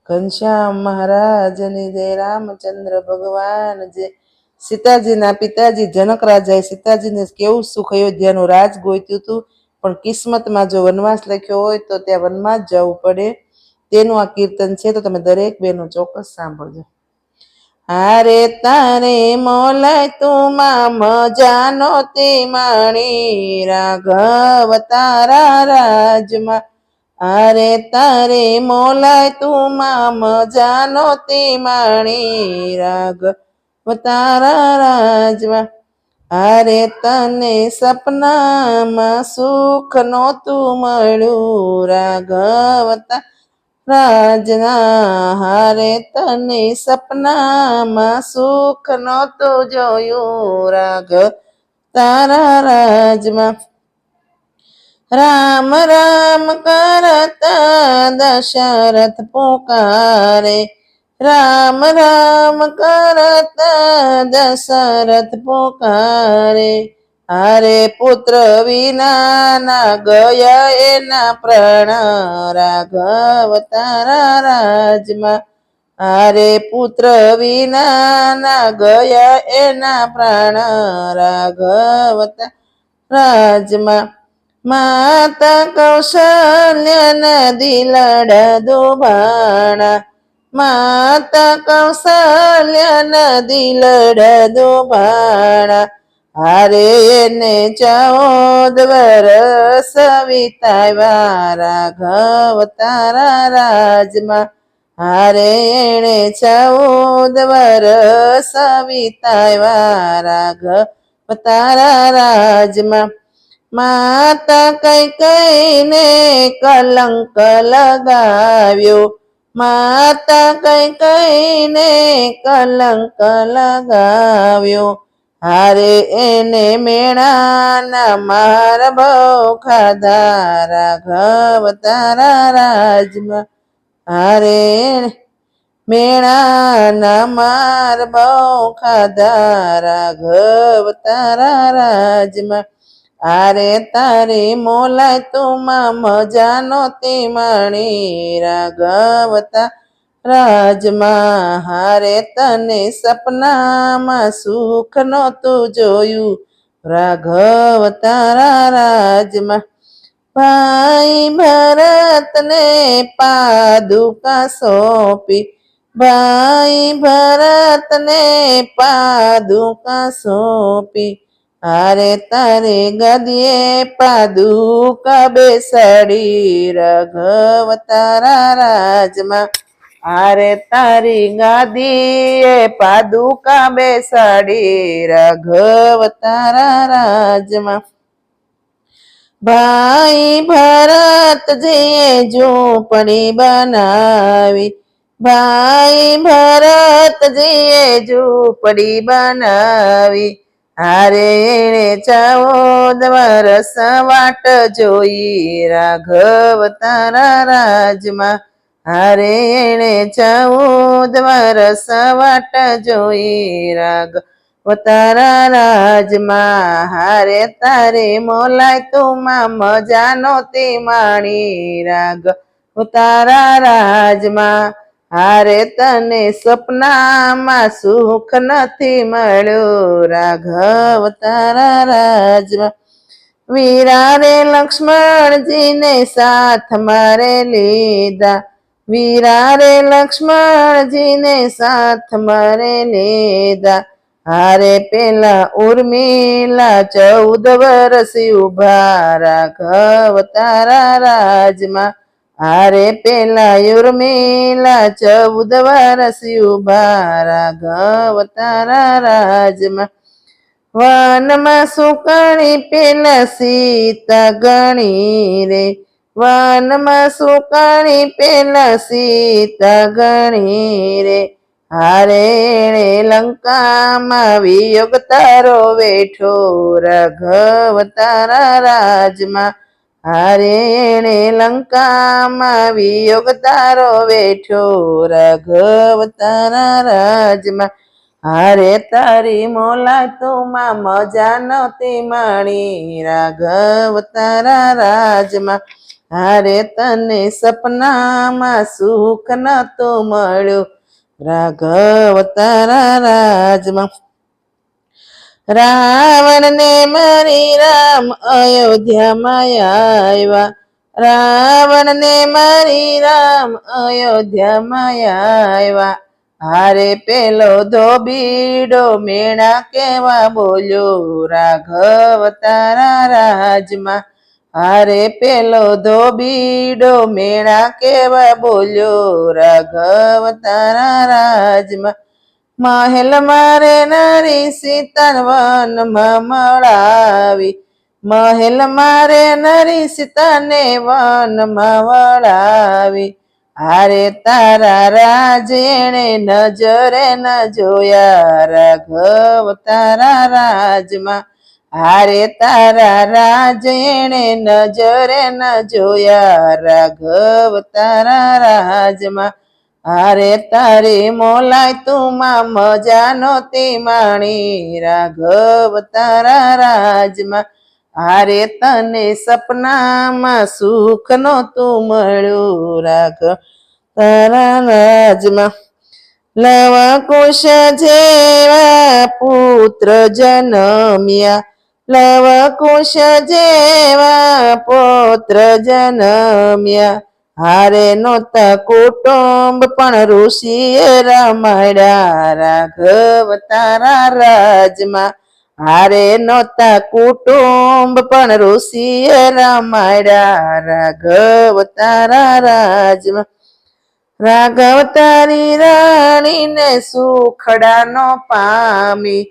ઘનશ્યામ મહારાજની જય, રામચંદ્ર ભગવાન જય. સીતાજીના પિતાજી જનક રાજાએ સીતાજીને કેવું સુખ અયોધ્યાનું રાજ ગોત્યું હતું, પણ કિસ્મતમાં જો વનવાસ લખ્યો હોય તો ત્યાં વનમાં જ જવું પડે. તેનું આ કીર્તન છે, તો તમે દરેક બહેનો ચોક્કસ સાંભળજો. હારે તારે મોલાય તું મજાનો તે માણી, રાઘવ તારા રાજમાં. હારે તારે મોલાય તું મજાનો તે માણી, રાઘવ તારા રાજમાં. હારે તને સપનામાં સુખ નહોતું મળ્યું, રાઘવ રાજના. હારે તને સપનામાં સુખ નહોતું જોયું, રાઘવ તારા રાજમાં. રામ રામ કરતા દશરથ પુકારે, રામ રામ કરતા દશરથ પુકારે. હારે પુત્ર વિના ના ગયા એના પ્રાણ, રાઘવ તારા રાજમાં. હારે પુત્ર વિના ના ગયા એના પ્રાણ, રાઘવ રાજમાં. માતા કૌશલ્ય દિલડા દુભાણા, માતા કૌશલ્ય દિલડા દુભાણા. હારે એને 14 વરસ વિતાવ્યા, રાઘવ તારા રાજમાં. હારે એને 14 વરસ વિતાવ્યા, રાઘવ તારા રાજમાં. માતા કૈકેયીને કલંક લગાવ્યો, માતા કૈકેયીને કલંક લગાવ્યો. હારે એને મેણાના માર બહુ ખાધા, રાઘવ તારા રાજમાં. હારે મેણાના માર બહુ ખાધા, રાઘવ તારા રાજમાં. હારે તારે મોલાય તું મજાનો તે માણી, રાઘવ રાજમાં. હારે તને સપનામાં સુખ નહોતું જોયું, રાઘવ તારા રાજમાં. ભાઈ ભરતને પાદુકા સોંપી, ભાઈ ભરતને પાદુકા સોંપી. હારે તારે ગદીએ પાદુકા બેસાડી, રાઘવ તારા રાજમાં. હારે તારી ગાદીએ પાદુકા બેસાડી, રાઘવ તારા રાજમાં. ભાઈ ભરતજીએ ઝૂંપડી બનાવી, ભાઈ ભરતજીએ ઝૂંપડી બનાવી. હારે એને 14 વરસ વાટ જોઈ, રાઘવ તારા રાજમાં. હારે એને 14 વરસ વાટ જોઈ, રાઘવ તારા રાજમાં. હારે તારે મોલાય તું મજાનો તે માણી, રાઘવ તારા રાજમાં. હારે તને સપનામાં સુખ નથી મળ્યું, રાઘવ તારા રાજમાં. વીરારે લક્ષ્મણજીને સાથ મારે લીધા, વીરારે લક્ષ્મણજીને સાથ મારે લીધા. હારે પેલા ઉર્મિલા 14 વરસ ઉભા, રાઘવ તારા રાજમાં. હારે પેલા ઉર્મિલા 14 વરસ ઉભા, રાઘવ તારા રાજમાં. વનમાં સુકણી પેલા સીતા ગણી રે, વનમાં સુકણી પેલા સીતા ગણી રે. હારે એણે લંકામાં વિયોગ તારો વેઠો, રાઘવ તારા રાજમાં. હારે એણે લંકામાં વિયોગ તારો વેઠો, રાઘવ તારા રાજમાં. હારે તારી મોલાય તું મજા નહોતી માણી, રાઘવ તારા રાજમાં. હારે તને સપનામાં સુખ નતું મળ્યું રાઘવ તારા રાજમાં. રાવણ ને મારી રામ અયોધ્યામાં આવ્યા, રાવણ ને મારી રામ અયોધ્યામાં આવ્યા. હારે પેલો ધોબીડો મેણા કેવા બોલ્યો રાઘવ તારા રાજમાં. હારે પેલો ધોબીડો મેણા કેવા બોલ્યો રાઘવ તારા રાજમાં. મહેલ મારે નારી સીતા વનમાં મળાવી, મહેલ મારે નારી સીતાને વનમાં વળાવી. હારે તારા રાજ એણે નજરે ન જોયા રાઘવ તારા રાજમાં. હારે તારા રાજ એણે નજરે ન જોયા રાઘવ તારા રાજમાં. હારે તારી મોલાય તુમાં મજા નોતી માણી રાઘવ તારા રાજમાં. હારે તને સપનામાં સુખ નોતું મળ્યું રાઘવ તારા રાજમાં. લવકુશ જેવા પુત્ર જન્મ્યા, લવકુશ જેવા પુત્ર જન્મ્યા. હારે નોતા કુટુંબ પણ ઋષિએ રમાડ્યા રાઘવ તારા રાજમાં. હારે નોતા કુટુંબ પણ ઋષિએ રમાડ્યા રાઘવ તારા રાજમાં. રાઘવ તારી રાણીને સુખડા નો પામી,